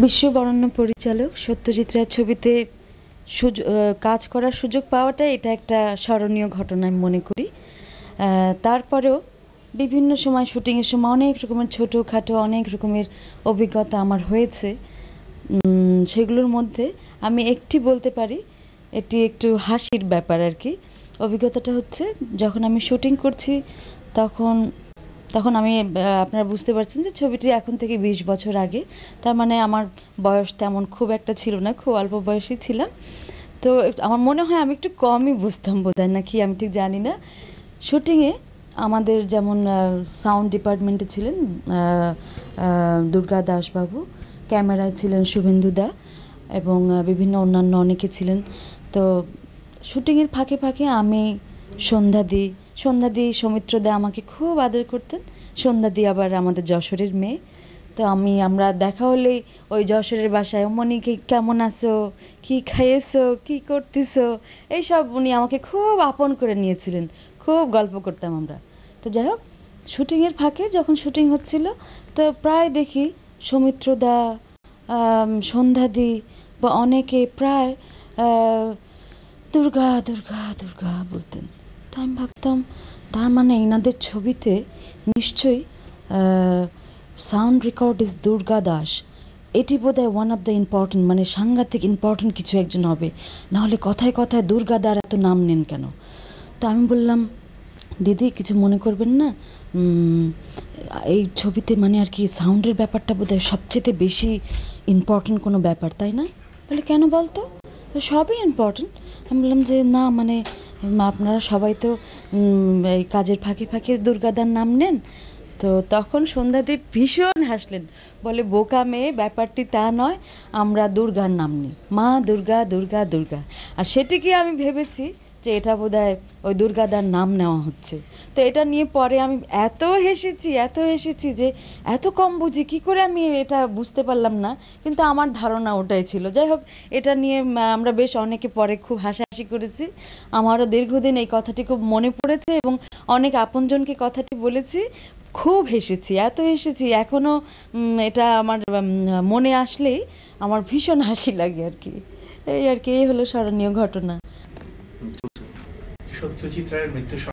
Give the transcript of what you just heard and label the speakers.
Speaker 1: বিশ্ববরেণ্য পরিচালক সত্যজিৎ রায়ের ছবিতে কাজ করার সুযোগ পাওয়াটা এটা একটা স্মরণীয় ঘটনা আমি মনে করি। তারপরেও বিভিন্ন সময় শুটিংয়ের সময় অনেক রকমের ছোটোখাটো অনেক রকমের অভিজ্ঞতা আমার হয়েছে। সেগুলোর মধ্যে আমি একটি বলতে পারি, এটি একটু হাসির ব্যাপার আর কি। অভিজ্ঞতাটা হচ্ছে, যখন আমি শুটিং করছি তখন তখন আমি আপনারা বুঝতে পারছেন যে ছবিটি এখন থেকে ২০ বছর আগে। তার মানে আমার বয়স তেমন খুব একটা ছিল না, খুব অল্প বয়সী ছিলাম। তো আমার মনে হয় আমি একটু কমই বুঝতাম বোধহয়, নাকি আমি ঠিক জানি না। শুটিংয়ে আমাদের যেমন সাউন্ড ডিপার্টমেন্টে ছিলেন দুর্গা দাসবাবু, ক্যামেরায় ছিলেন শুভেন্দু দা এবং বিভিন্ন অন্যান্য অনেকে ছিলেন। তো শুটিংয়ের ফাঁকে ফাঁকে আমি সন্ধ্যাদি সৌমিত্র দা আমাকে খুব আদর করতেন। সন্ধ্যাদি আবার আমাদের যশোরের মেয়ে। তো আমরা দেখা হলেই ওই যশোরের বাসায়, মনিকে কেমন আছো, কি খাইয়েছো, কি করতেছো, এইসব উনি আমাকে খুব আপন করে নিয়েছিলেন। খুব গল্প করতাম আমরা। তো যাই হোক, শুটিংয়ের ফাঁকে যখন শুটিং হচ্ছিল, তো প্রায় দেখি সৌমিত্র দা, সন্ধ্যাদি বা অনেকে প্রায় দুর্গা দুর্গা দুর্গা বলতেন। তো আমি ভাবতাম, তার মানে এনাদের ছবিতে নিশ্চয়ই sound record is Durga Das. এটি বোধহয় ওয়ান অফ দ্য ইম্পর্টেন্ট, মানে সাংঘাতিক ইম্পর্টেন্ট কিছু একজন হবে, নাহলে কথায় কথায় দুর্গা দার এত নাম নেন কেন? তো আমি বললাম, দিদি কিছু মনে করবেন না, এই ছবিতে মানে আর কি সাউন্ডের ব্যাপারটা বোধহয় সবচেয়ে বেশি ইম্পর্টেন্ট কোনো ব্যাপার, তাই না? বলে কেন বলতো, সবই ইম্পর্টেন্ট। আমি বললাম যে না, মানে আপনারা সবাই তো এই কাজের ফাঁকে ফাঁকে দুর্গাদার নাম নেন। তো তখন সন্ধ্যাদীপ ভীষণ হাসলেন, বলে বোকা মেয়ে, ব্যাপারটি তা নয়, আমরা দুর্গার নাম নিই, মা দুর্গা দুর্গা দুর্গা। আর সেটিকে আমি ভেবেছি যে এটা বোধহয় ওই দুর্গাদার নাম নেওয়া হচ্ছে। তো এটা নিয়ে পরে আমি এত হেসেছি যে এত কম বুঝি, কী করে আমি এটা বুঝতে পারলাম না, কিন্তু আমার ধারণা ওটাই ছিল। যাই হোক, এটা নিয়ে আমরা বেশ অনেকে পরে খুব হাসাহাসি করেছি। আমারও দীর্ঘদিন এই কথাটি খুব মনে পড়েছে এবং অনেক আপনজনকে কথাটি বলেছি, খুব হেসেছি, এত হেসেছি, এখনও এটা আমার মনে আসলেই আমার ভীষণ হাসি লাগে আর কি। এই আর কি, এই হলো স্মরণীয় ঘটনা।
Speaker 2: সত্যজিৎ রায়ের মৃত্যু